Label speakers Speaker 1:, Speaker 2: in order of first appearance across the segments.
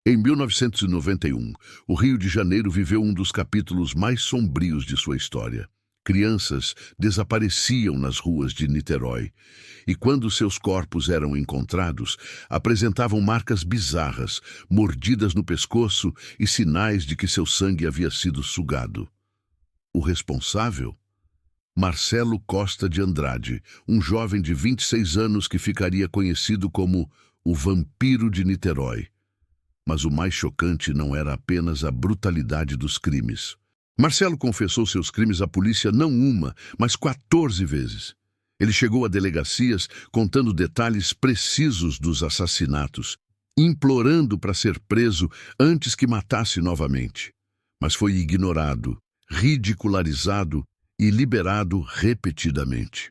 Speaker 1: Em 1991, o Rio de Janeiro viveu um dos capítulos mais sombrios de sua história. Crianças desapareciam nas ruas de Niterói, e quando seus corpos eram encontrados, apresentavam marcas bizarras, mordidas no pescoço e sinais de que seu sangue havia sido sugado. O responsável? Marcelo Costa de Andrade, um jovem de 26 anos que ficaria conhecido como o Vampiro de Niterói. Mas o mais chocante não era apenas a brutalidade dos crimes. Marcelo confessou seus crimes à polícia não uma, mas 14 vezes. Ele chegou a delegacias contando detalhes precisos dos assassinatos, implorando para ser preso antes que matasse novamente. Mas foi ignorado, ridicularizado e liberado repetidamente.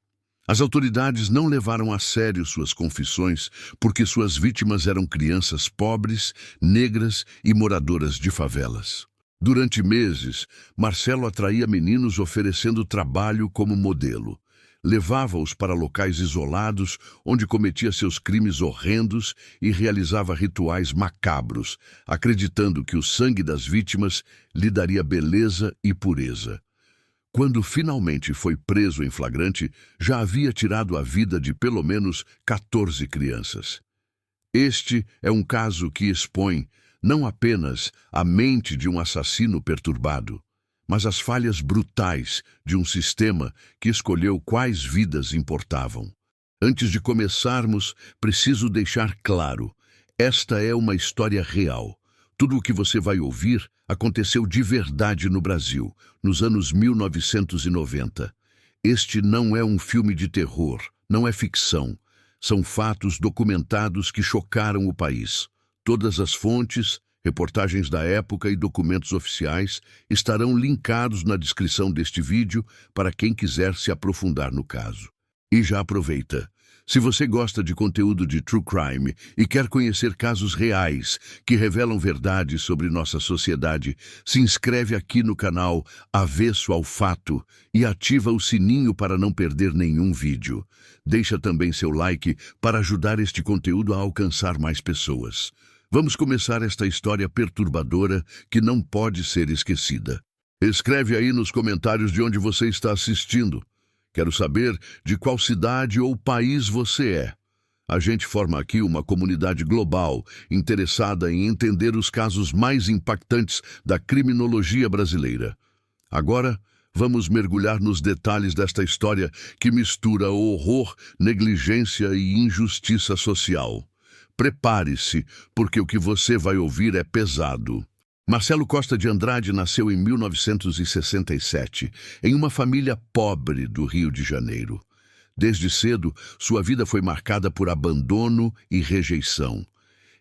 Speaker 1: As autoridades não levaram a sério suas confissões porque suas vítimas eram crianças pobres, negras e moradoras de favelas. Durante meses, Marcelo atraía meninos oferecendo trabalho como modelo. Levava-os para locais isolados, onde cometia seus crimes horrendos e realizava rituais macabros, acreditando que o sangue das vítimas lhe daria beleza e pureza. Quando finalmente foi preso em flagrante, já havia tirado a vida de pelo menos 14 crianças. Este é um caso que expõe não apenas a mente de um assassino perturbado, mas as falhas brutais de um sistema que escolheu quais vidas importavam. Antes de começarmos, preciso deixar claro, esta é uma história real. Tudo o que você vai ouvir aconteceu de verdade no Brasil, nos anos 1990. Este não é um filme de terror, não é ficção. São fatos documentados que chocaram o país. Todas as fontes, reportagens da época e documentos oficiais estarão linkados na descrição deste vídeo para quem quiser se aprofundar no caso. E já aproveita. Se você gosta de conteúdo de True Crime e quer conhecer casos reais que revelam verdades sobre nossa sociedade, se inscreve aqui no canal Avesso ao Fato e ativa o sininho para não perder nenhum vídeo. Deixa também seu like para ajudar este conteúdo a alcançar mais pessoas. Vamos começar esta história perturbadora que não pode ser esquecida. Escreve aí nos comentários de onde você está assistindo. Quero saber de qual cidade ou país você é. A gente forma aqui uma comunidade global interessada em entender os casos mais impactantes da criminologia brasileira. Agora, vamos mergulhar nos detalhes desta história que mistura horror, negligência e injustiça social. Prepare-se, porque o que você vai ouvir é pesado. Marcelo Costa de Andrade nasceu em 1967, em uma família pobre do Rio de Janeiro. Desde cedo, sua vida foi marcada por abandono e rejeição.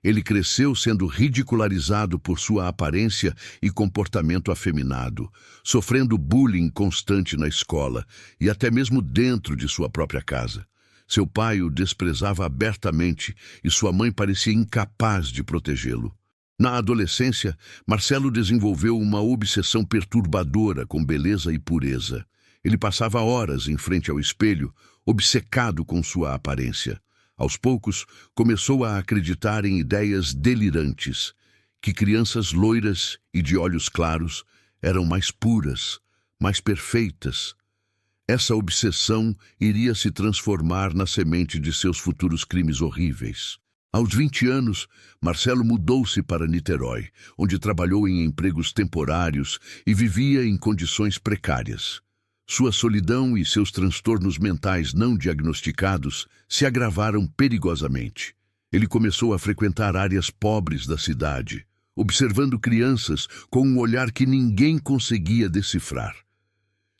Speaker 1: Ele cresceu sendo ridicularizado por sua aparência e comportamento afeminado, sofrendo bullying constante na escola e até mesmo dentro de sua própria casa. Seu pai o desprezava abertamente e sua mãe parecia incapaz de protegê-lo. Na adolescência, Marcelo desenvolveu uma obsessão perturbadora com beleza e pureza. Ele passava horas em frente ao espelho, obcecado com sua aparência. Aos poucos, começou a acreditar em ideias delirantes, que crianças loiras e de olhos claros eram mais puras, mais perfeitas. Essa obsessão iria se transformar na semente de seus futuros crimes horríveis. Aos 20 anos, Marcelo mudou-se para Niterói, onde trabalhou em empregos temporários e vivia em condições precárias. Sua solidão e seus transtornos mentais não diagnosticados se agravaram perigosamente. Ele começou a frequentar áreas pobres da cidade, observando crianças com um olhar que ninguém conseguia decifrar.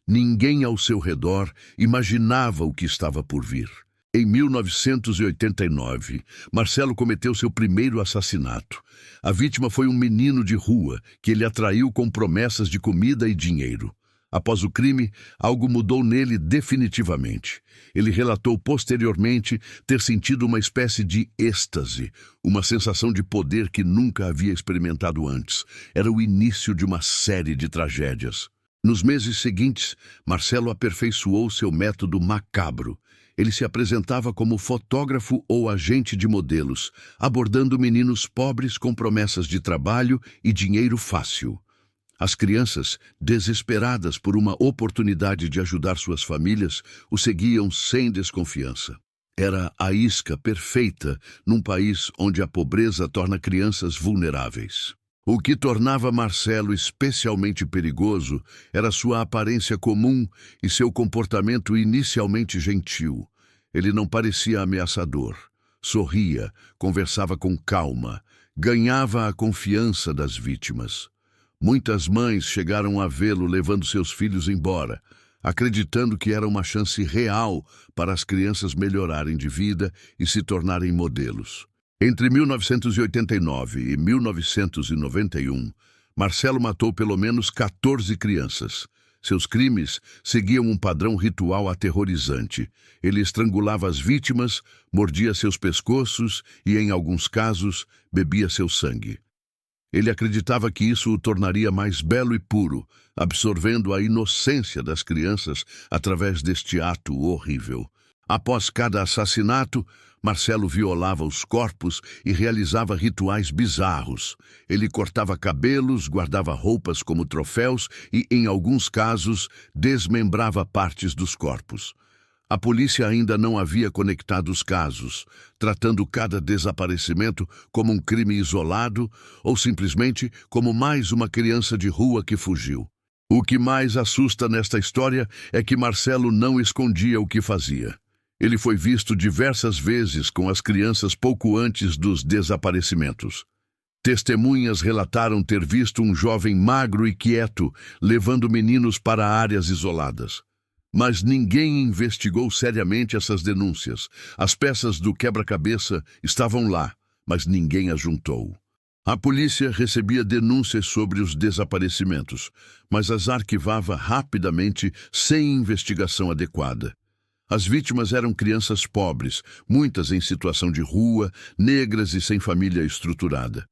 Speaker 1: Ninguém ao seu redor imaginava o que estava por vir. Em 1989, Marcelo cometeu seu primeiro assassinato. A vítima foi um menino de rua que ele atraiu com promessas de comida e dinheiro. Após o crime, algo mudou nele definitivamente. Ele relatou posteriormente ter sentido uma espécie de êxtase, uma sensação de poder que nunca havia experimentado antes. Era o início de uma série de tragédias. Nos meses seguintes, Marcelo aperfeiçoou seu método macabro. Ele se apresentava como fotógrafo ou agente de modelos, abordando meninos pobres com promessas de trabalho e dinheiro fácil. As crianças, desesperadas por uma oportunidade de ajudar suas famílias, o seguiam sem desconfiança. Era a isca perfeita num país onde a pobreza torna crianças vulneráveis. O que tornava Marcelo especialmente perigoso era sua aparência comum e seu comportamento inicialmente gentil. Ele não parecia ameaçador. Sorria, conversava com calma, ganhava a confiança das vítimas. Muitas mães chegaram a vê-lo levando seus filhos embora, acreditando que era uma chance real para as crianças melhorarem de vida e se tornarem modelos. Entre 1989 e 1991, Marcelo matou pelo menos 14 crianças. Seus crimes seguiam um padrão ritual aterrorizante. Ele estrangulava as vítimas, mordia seus pescoços e, em alguns casos, bebia seu sangue. Ele acreditava que isso o tornaria mais belo e puro, absorvendo a inocência das crianças através deste ato horrível. Após cada assassinato, Marcelo violava os corpos e realizava rituais bizarros. Ele cortava cabelos, guardava roupas como troféus e, em alguns casos, desmembrava partes dos corpos. A polícia ainda não havia conectado os casos, tratando cada desaparecimento como um crime isolado ou simplesmente como mais uma criança de rua que fugiu. O que mais assusta nesta história é que Marcelo não escondia o que fazia. Ele foi visto diversas vezes com as crianças pouco antes dos desaparecimentos. Testemunhas relataram ter visto um jovem magro e quieto levando meninos para áreas isoladas. Mas ninguém investigou seriamente essas denúncias. As peças do quebra-cabeça estavam lá, mas ninguém as juntou. A polícia recebia denúncias sobre os desaparecimentos, mas as arquivava rapidamente sem investigação adequada. As vítimas eram crianças pobres, muitas em situação de rua, negras e sem família estruturada.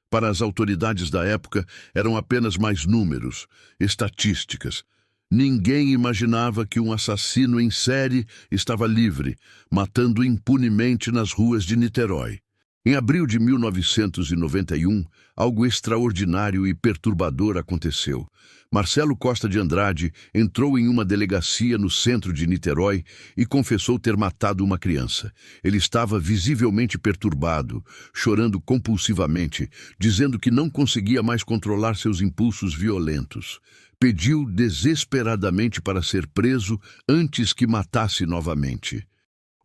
Speaker 1: Para as autoridades da época, eram apenas mais números, estatísticas. Ninguém imaginava que um assassino em série estava livre, matando impunemente nas ruas de Niterói. Em abril de 1991, algo extraordinário e perturbador aconteceu. Marcelo Costa de Andrade entrou em uma delegacia no centro de Niterói e confessou ter matado uma criança. Ele estava visivelmente perturbado, chorando compulsivamente, dizendo que não conseguia mais controlar seus impulsos violentos. Pediu desesperadamente para ser preso antes que matasse novamente.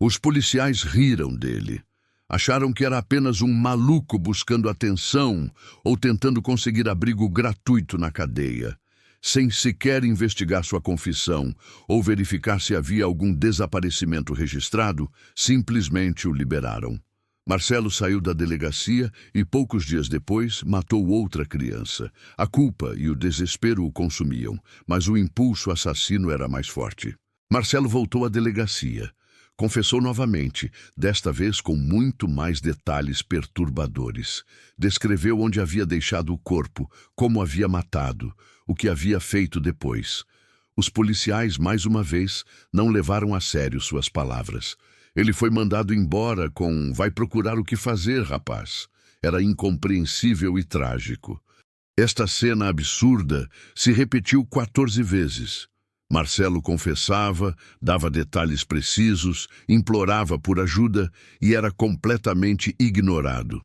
Speaker 1: Os policiais riram dele. Acharam que era apenas um maluco buscando atenção ou tentando conseguir abrigo gratuito na cadeia. Sem sequer investigar sua confissão ou verificar se havia algum desaparecimento registrado, simplesmente o liberaram. Marcelo saiu da delegacia e, poucos dias depois, matou outra criança. A culpa e o desespero o consumiam, mas o impulso assassino era mais forte. Marcelo voltou à delegacia. Confessou novamente, desta vez com muito mais detalhes perturbadores. Descreveu onde havia deixado o corpo, como havia matado, o que havia feito depois. Os policiais, mais uma vez, não levaram a sério suas palavras. Ele foi mandado embora com "vai procurar o que fazer, rapaz". Era incompreensível e trágico. Esta cena absurda se repetiu 14 vezes. Marcelo confessava, dava detalhes precisos, implorava por ajuda e era completamente ignorado.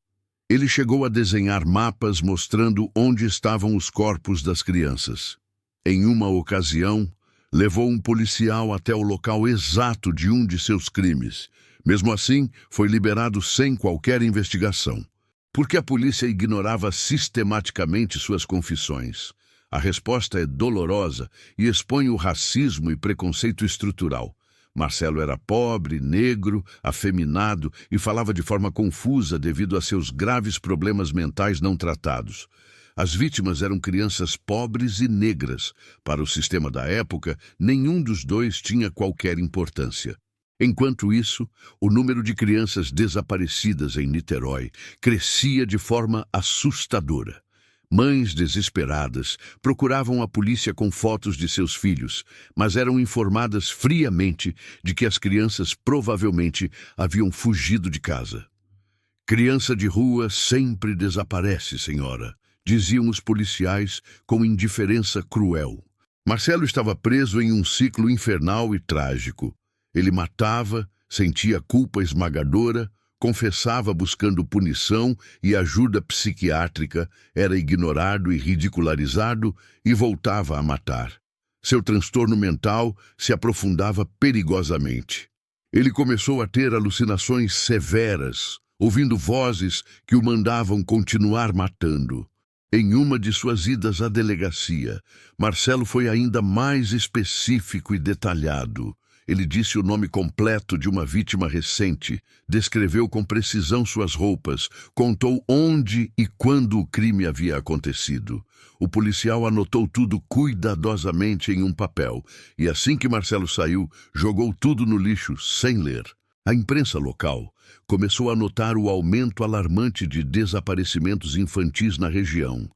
Speaker 1: Ele chegou a desenhar mapas mostrando onde estavam os corpos das crianças. Em uma ocasião, levou um policial até o local exato de um de seus crimes. Mesmo assim, foi liberado sem qualquer investigação. Por que a polícia ignorava sistematicamente suas confissões? A resposta é dolorosa e expõe o racismo e preconceito estrutural. Marcelo era pobre, negro, afeminado e falava de forma confusa devido a seus graves problemas mentais não tratados. As vítimas eram crianças pobres e negras. Para o sistema da época, nenhum dos dois tinha qualquer importância. Enquanto isso, o número de crianças desaparecidas em Niterói crescia de forma assustadora. Mães desesperadas procuravam a polícia com fotos de seus filhos, mas eram informadas friamente de que as crianças provavelmente haviam fugido de casa. Criança de rua sempre desaparece, senhora, diziam os policiais com indiferença cruel. Marcelo estava preso em um ciclo infernal e trágico. Ele matava, sentia culpa esmagadora, confessava buscando punição e ajuda psiquiátrica, era ignorado e ridicularizado e voltava a matar. Seu transtorno mental se aprofundava perigosamente. Ele começou a ter alucinações severas, ouvindo vozes que o mandavam continuar matando. Em uma de suas idas à delegacia, Marcelo foi ainda mais específico e detalhado. Ele disse o nome completo de uma vítima recente, descreveu com precisão suas roupas, contou onde e quando o crime havia acontecido. O policial anotou tudo cuidadosamente em um papel, e assim que Marcelo saiu, jogou tudo no lixo, sem ler. A imprensa local começou a notar o aumento alarmante de desaparecimentos infantis na região,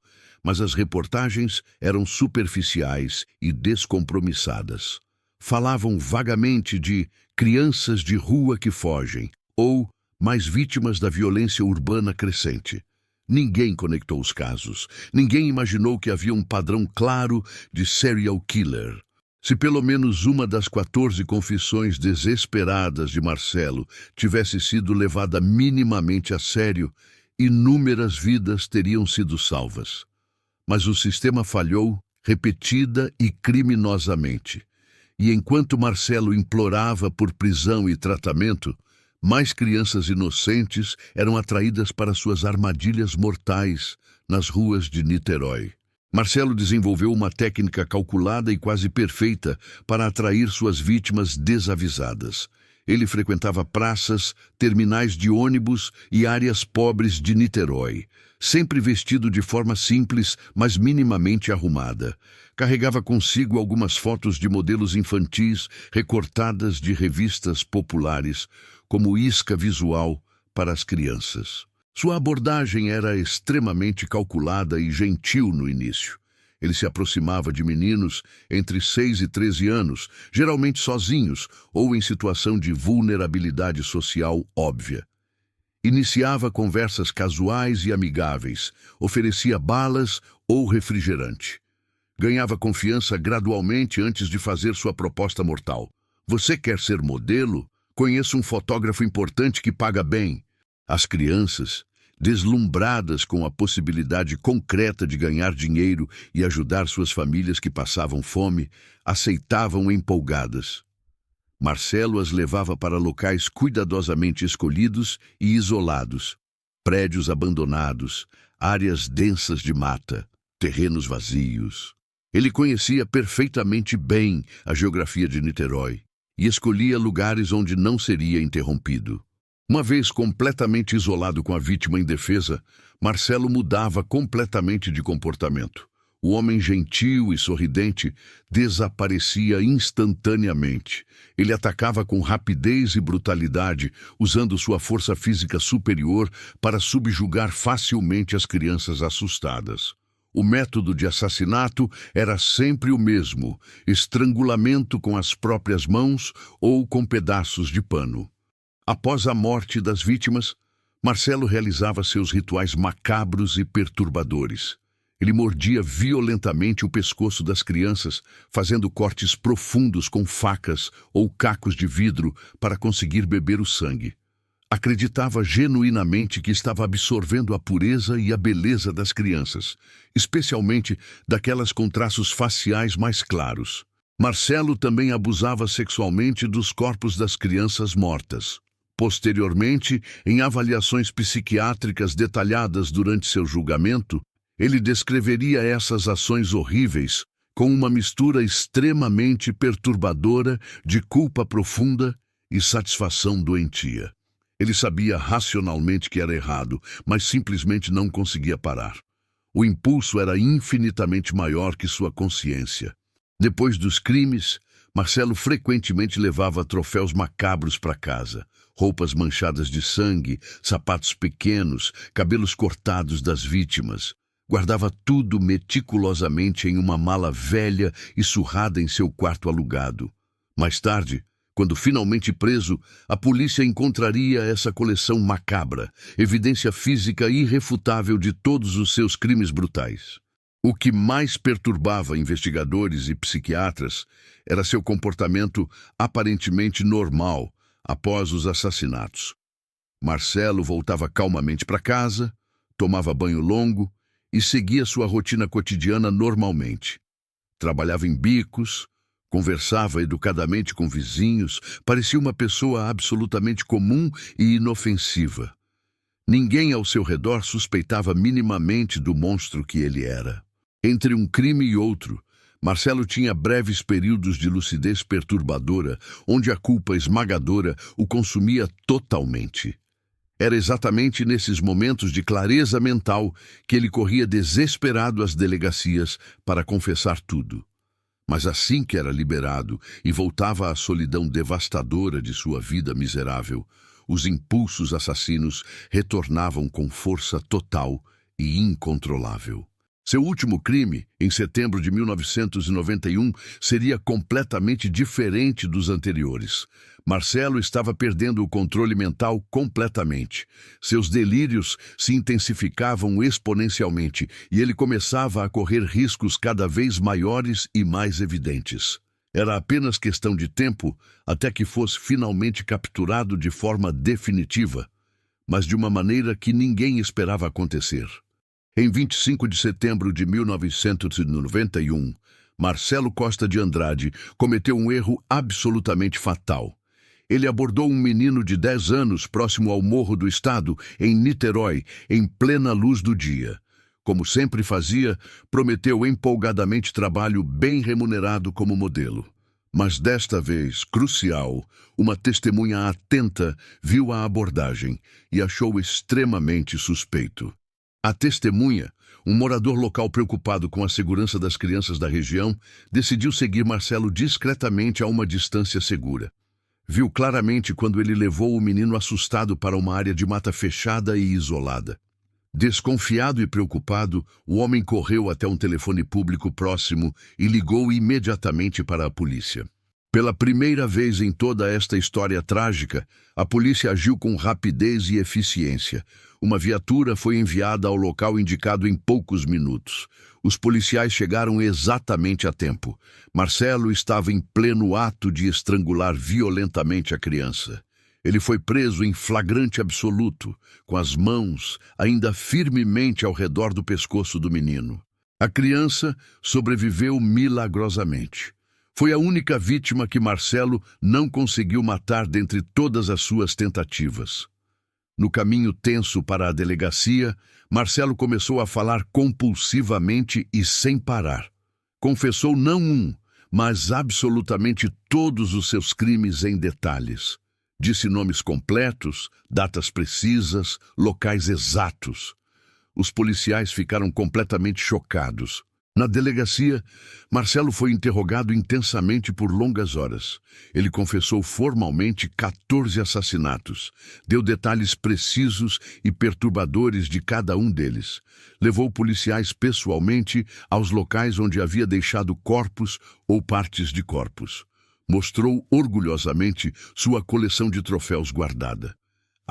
Speaker 1: mas as reportagens eram superficiais e descompromissadas. Falavam vagamente de crianças de rua que fogem ou mais vítimas da violência urbana crescente. Ninguém conectou os casos. Ninguém imaginou que havia um padrão claro de serial killer. Se pelo menos uma das 14 confissões desesperadas de Marcelo tivesse sido levada minimamente a sério, inúmeras vidas teriam sido salvas. Mas o sistema falhou repetida e criminosamente. E enquanto Marcelo implorava por prisão e tratamento, mais crianças inocentes eram atraídas para suas armadilhas mortais nas ruas de Niterói. Marcelo desenvolveu uma técnica calculada e quase perfeita para atrair suas vítimas desavisadas. Ele frequentava praças, terminais de ônibus e áreas pobres de Niterói, sempre vestido de forma simples, mas minimamente arrumada. Carregava consigo algumas fotos de modelos infantis recortadas de revistas populares, como isca visual para as crianças. Sua abordagem era extremamente calculada e gentil no início. Ele se aproximava de meninos entre 6 e 13 anos, geralmente sozinhos ou em situação de vulnerabilidade social óbvia. Iniciava conversas casuais e amigáveis, oferecia balas ou refrigerante. Ganhava confiança gradualmente antes de fazer sua proposta mortal. Você quer ser modelo? Conheço um fotógrafo importante que paga bem. As crianças, deslumbradas com a possibilidade concreta de ganhar dinheiro e ajudar suas famílias que passavam fome, aceitavam empolgadas. Marcelo as levava para locais cuidadosamente escolhidos e isolados, prédios abandonados, áreas densas de mata, terrenos vazios. Ele conhecia perfeitamente bem a geografia de Niterói e escolhia lugares onde não seria interrompido. Uma vez completamente isolado com a vítima indefesa, Marcelo mudava completamente de comportamento. O homem gentil e sorridente desaparecia instantaneamente. Ele atacava com rapidez e brutalidade, usando sua força física superior para subjugar facilmente as crianças assustadas. O método de assassinato era sempre o mesmo: estrangulamento com as próprias mãos ou com pedaços de pano. Após a morte das vítimas, Marcelo realizava seus rituais macabros e perturbadores. Ele mordia violentamente o pescoço das crianças, fazendo cortes profundos com facas ou cacos de vidro para conseguir beber o sangue. Acreditava genuinamente que estava absorvendo a pureza e a beleza das crianças, especialmente daquelas com traços faciais mais claros. Marcelo também abusava sexualmente dos corpos das crianças mortas. Posteriormente, em avaliações psiquiátricas detalhadas durante seu julgamento, ele descreveria essas ações horríveis com uma mistura extremamente perturbadora de culpa profunda e satisfação doentia. Ele sabia racionalmente que era errado, mas simplesmente não conseguia parar. O impulso era infinitamente maior que sua consciência. Depois dos crimes, Marcelo frequentemente levava troféus macabros para casa. Roupas manchadas de sangue, sapatos pequenos, cabelos cortados das vítimas. guardava tudo meticulosamente em uma mala velha e surrada em seu quarto alugado. Mais tarde, quando finalmente preso, a polícia encontraria essa coleção macabra, evidência física irrefutável de todos os seus crimes brutais. O que mais perturbava investigadores e psiquiatras era seu comportamento aparentemente normal após os assassinatos. Marcelo voltava calmamente para casa, tomava banho longo e seguia sua rotina cotidiana normalmente. Trabalhava em bicos, conversava educadamente com vizinhos, parecia uma pessoa absolutamente comum e inofensiva. Ninguém ao seu redor suspeitava minimamente do monstro que ele era. Entre um crime e outro, Marcelo tinha breves períodos de lucidez perturbadora, onde a culpa esmagadora o consumia totalmente. Era exatamente nesses momentos de clareza mental que ele corria desesperado às delegacias para confessar tudo. Mas assim que era liberado e voltava à solidão devastadora de sua vida miserável, os impulsos assassinos retornavam com força total e incontrolável. Seu último crime, em setembro de 1991, seria completamente diferente dos anteriores. Marcelo estava perdendo o controle mental completamente. Seus delírios se intensificavam exponencialmente e ele começava a correr riscos cada vez maiores e mais evidentes. Era apenas questão de tempo até que fosse finalmente capturado de forma definitiva, mas de uma maneira que ninguém esperava acontecer. Em 25 de setembro de 1991, Marcelo Costa de Andrade cometeu um erro absolutamente fatal. Ele abordou um menino de 10 anos próximo ao Morro do Estado, em Niterói, em plena luz do dia. Como sempre fazia, prometeu empolgadamente trabalho bem remunerado como modelo. Mas desta vez, crucial, uma testemunha atenta viu a abordagem e achou extremamente suspeito. A testemunha, um morador local preocupado com a segurança das crianças da região, decidiu seguir Marcelo discretamente a uma distância segura. Viu claramente quando ele levou o menino assustado para uma área de mata fechada e isolada. Desconfiado e preocupado, o homem correu até um telefone público próximo e ligou imediatamente para a polícia. Pela primeira vez em toda esta história trágica, a polícia agiu com rapidez e eficiência. Uma viatura foi enviada ao local indicado em poucos minutos. Os policiais chegaram exatamente a tempo. Marcelo estava em pleno ato de estrangular violentamente a criança. Ele foi preso em flagrante absoluto, com as mãos ainda firmemente ao redor do pescoço do menino. A criança sobreviveu milagrosamente. Foi a única vítima que Marcelo não conseguiu matar dentre todas as suas tentativas. No caminho tenso para a delegacia, Marcelo começou a falar compulsivamente e sem parar. Confessou não um, mas absolutamente todos os seus crimes em detalhes. Disse nomes completos, datas precisas, locais exatos. Os policiais ficaram completamente chocados. Na delegacia, Marcelo foi interrogado intensamente por longas horas. Ele confessou formalmente 14 assassinatos, deu detalhes precisos e perturbadores de cada um deles. Levou policiais pessoalmente aos locais onde havia deixado corpos ou partes de corpos. Mostrou orgulhosamente sua coleção de troféus guardada.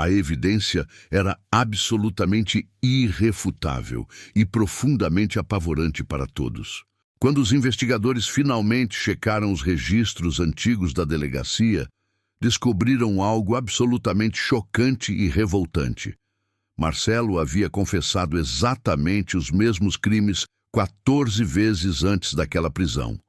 Speaker 1: A evidência era absolutamente irrefutável e profundamente apavorante para todos. Quando os investigadores finalmente checaram os registros antigos da delegacia, descobriram algo absolutamente chocante e revoltante. Marcelo havia confessado exatamente os mesmos crimes 14 vezes antes daquela prisão.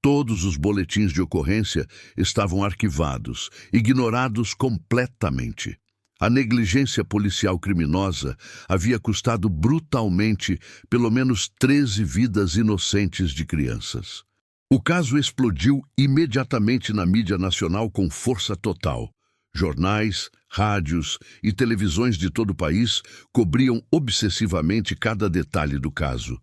Speaker 1: Todos os boletins de ocorrência estavam arquivados, ignorados completamente. A negligência policial criminosa havia custado brutalmente pelo menos 13 vidas inocentes de crianças. O caso explodiu imediatamente na mídia nacional com força total. Jornais, rádios e televisões de todo o país cobriam obsessivamente cada detalhe do caso.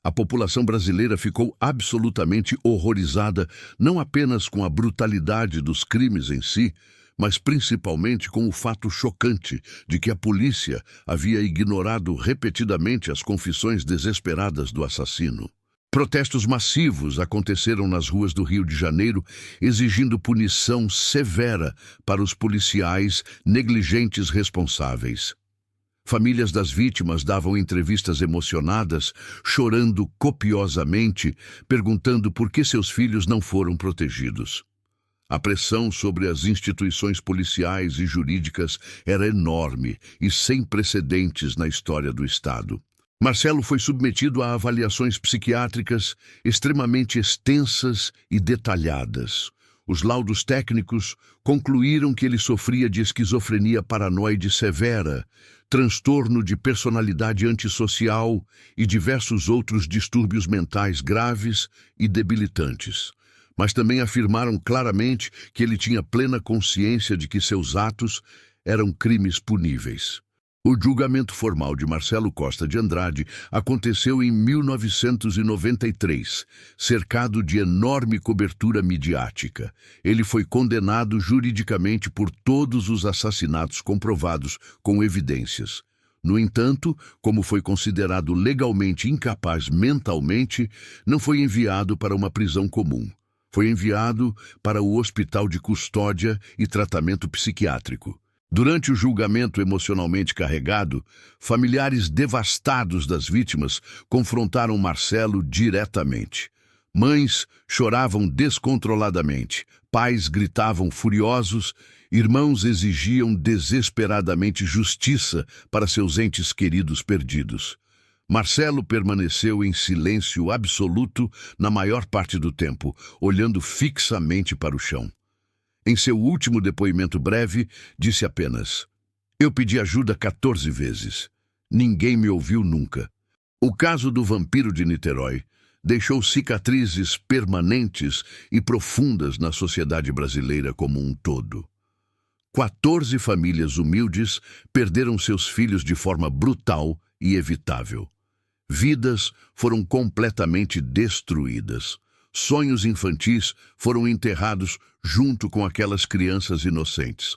Speaker 1: A população brasileira ficou absolutamente horrorizada não apenas com a brutalidade dos crimes em si, mas principalmente com o fato chocante de que a polícia havia ignorado repetidamente as confissões desesperadas do assassino. Protestos massivos aconteceram nas ruas do Rio de Janeiro, exigindo punição severa para os policiais negligentes responsáveis. Famílias das vítimas davam entrevistas emocionadas, chorando copiosamente, perguntando por que seus filhos não foram protegidos. A pressão sobre as instituições policiais e jurídicas era enorme e sem precedentes na história do Estado. Marcelo foi submetido a avaliações psiquiátricas extremamente extensas e detalhadas. Os laudos técnicos concluíram que ele sofria de esquizofrenia paranoide severa, transtorno de personalidade antissocial e diversos outros distúrbios mentais graves e debilitantes. Mas também afirmaram claramente que ele tinha plena consciência de que seus atos eram crimes puníveis. O julgamento formal de Marcelo Costa de Andrade aconteceu em 1993, cercado de enorme cobertura midiática. Ele foi condenado juridicamente por todos os assassinatos comprovados com evidências. No entanto, como foi considerado legalmente incapaz mentalmente, não foi enviado para uma prisão comum. Foi enviado para o Hospital de Custódia e Tratamento Psiquiátrico. Durante o julgamento emocionalmente carregado, familiares devastados das vítimas confrontaram Marcelo diretamente. Mães choravam descontroladamente, pais gritavam furiosos, irmãos exigiam desesperadamente justiça para seus entes queridos perdidos. Marcelo permaneceu em silêncio absoluto na maior parte do tempo, olhando fixamente para o chão. Em seu último depoimento breve, disse apenas: "Eu pedi ajuda 14 vezes. Ninguém me ouviu nunca." O caso do vampiro de Niterói deixou cicatrizes permanentes e profundas na sociedade brasileira como um todo. 14 famílias humildes perderam seus filhos de forma brutal e evitável. Vidas foram completamente destruídas. Sonhos infantis foram enterrados junto com aquelas crianças inocentes.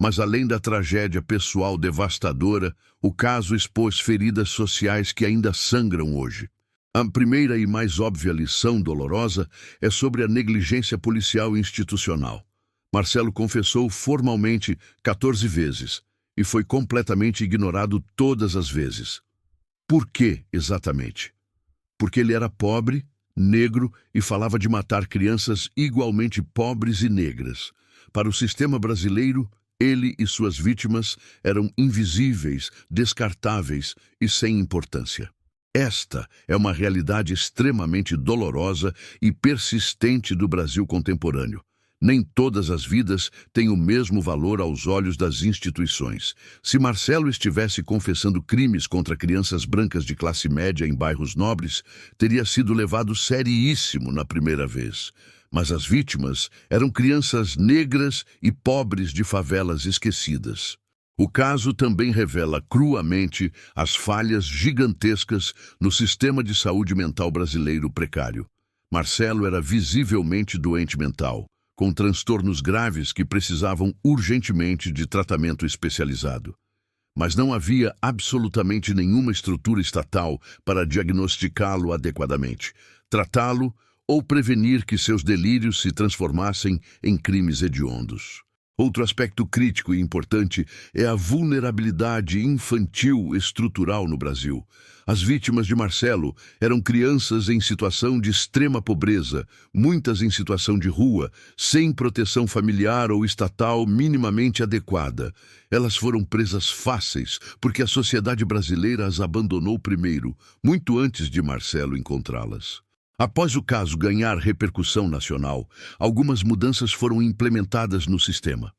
Speaker 1: Mas além da tragédia pessoal devastadora, o caso expôs feridas sociais que ainda sangram hoje. A primeira e mais óbvia lição dolorosa é sobre a negligência policial institucional. Marcelo confessou formalmente 14 vezes e foi completamente ignorado todas as vezes. Por que, exatamente? Porque ele era pobre, negro e falava de matar crianças igualmente pobres e negras. Para o sistema brasileiro, ele e suas vítimas eram invisíveis, descartáveis e sem importância. Esta é uma realidade extremamente dolorosa e persistente do Brasil contemporâneo. Nem todas as vidas têm o mesmo valor aos olhos das instituições. Se Marcelo estivesse confessando crimes contra crianças brancas de classe média em bairros nobres, teria sido levado seríssimo na primeira vez. Mas as vítimas eram crianças negras e pobres de favelas esquecidas. O caso também revela cruamente as falhas gigantescas no sistema de saúde mental brasileiro precário. Marcelo era visivelmente doente mental, com transtornos graves que precisavam urgentemente de tratamento especializado. Mas não havia absolutamente nenhuma estrutura estatal para diagnosticá-lo adequadamente, tratá-lo ou prevenir que seus delírios se transformassem em crimes hediondos. Outro aspecto crítico e importante é a vulnerabilidade infantil estrutural no Brasil. As vítimas de Marcelo eram crianças em situação de extrema pobreza, muitas em situação de rua, sem proteção familiar ou estatal minimamente adequada. Elas foram presas fáceis porque a sociedade brasileira as abandonou primeiro, muito antes de Marcelo encontrá-las. Após o caso ganhar repercussão nacional, algumas mudanças foram implementadas no sistema.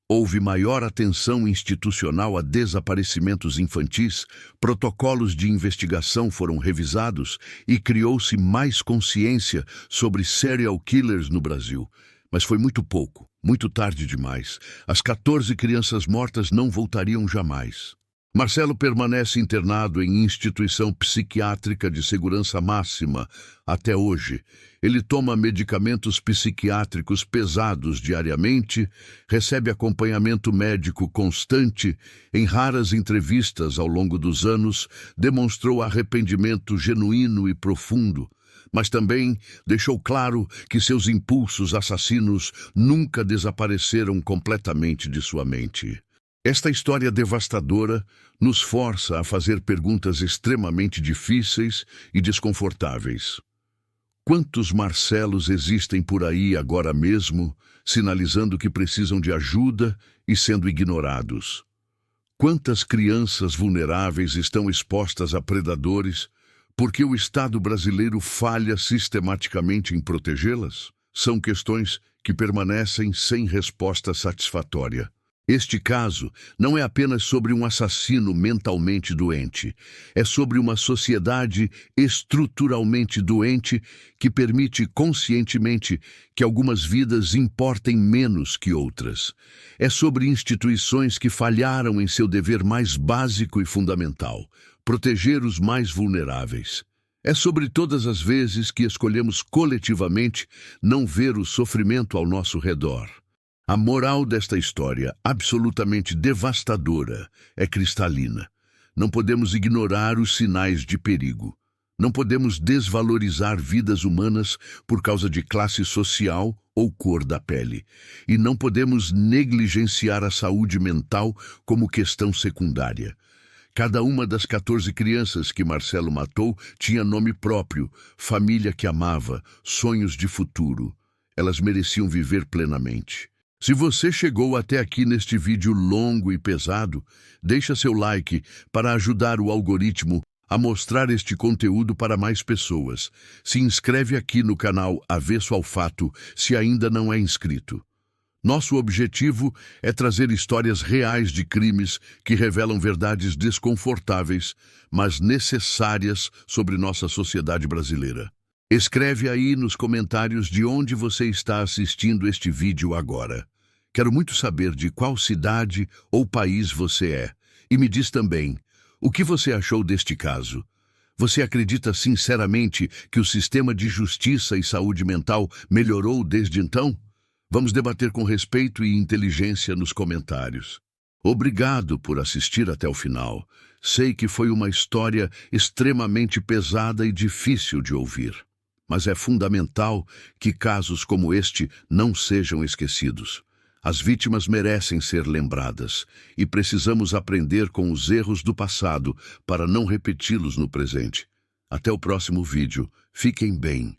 Speaker 1: Houve maior atenção institucional a desaparecimentos infantis, protocolos de investigação foram revisados e criou-se mais consciência sobre serial killers no Brasil. Mas foi muito pouco, muito tarde demais. As 14 crianças mortas não voltariam jamais. Marcelo permanece internado em instituição psiquiátrica de segurança máxima até hoje. Ele toma medicamentos psiquiátricos pesados diariamente, recebe acompanhamento médico constante. Em raras entrevistas ao longo dos anos, demonstrou arrependimento genuíno e profundo, mas também deixou claro que seus impulsos assassinos nunca desapareceram completamente de sua mente. Esta história devastadora nos força a fazer perguntas extremamente difíceis e desconfortáveis. Quantos Marcelos existem por aí agora mesmo, sinalizando que precisam de ajuda e sendo ignorados? Quantas crianças vulneráveis estão expostas a predadores porque o Estado brasileiro falha sistematicamente em protegê-las? São questões que permanecem sem resposta satisfatória. Este caso não é apenas sobre um assassino mentalmente doente, é sobre uma sociedade estruturalmente doente que permite conscientemente que algumas vidas importem menos que outras. É sobre instituições que falharam em seu dever mais básico e fundamental, proteger os mais vulneráveis. É sobre todas as vezes que escolhemos coletivamente não ver o sofrimento ao nosso redor. A moral desta história, absolutamente devastadora, é cristalina. Não podemos ignorar os sinais de perigo. Não podemos desvalorizar vidas humanas por causa de classe social ou cor da pele. E não podemos negligenciar a saúde mental como questão secundária. Cada uma das 14 crianças que Marcelo matou tinha nome próprio, família que amava, sonhos de futuro. Elas mereciam viver plenamente. Se você chegou até aqui neste vídeo longo e pesado, deixa seu like para ajudar o algoritmo a mostrar este conteúdo para mais pessoas. Se inscreve aqui no canal Avesso ao Fato se ainda não é inscrito. Nosso objetivo é trazer histórias reais de crimes que revelam verdades desconfortáveis, mas necessárias sobre nossa sociedade brasileira. Escreve aí nos comentários de onde você está assistindo este vídeo agora. Quero muito saber de qual cidade ou país você é. E me diz também, o que você achou deste caso? Você acredita sinceramente que o sistema de justiça e saúde mental melhorou desde então? Vamos debater com respeito e inteligência nos comentários. Obrigado por assistir até o final. Sei que foi uma história extremamente pesada e difícil de ouvir. Mas é fundamental que casos como este não sejam esquecidos. As vítimas merecem ser lembradas e precisamos aprender com os erros do passado para não repeti-los no presente. Até o próximo vídeo. Fiquem bem.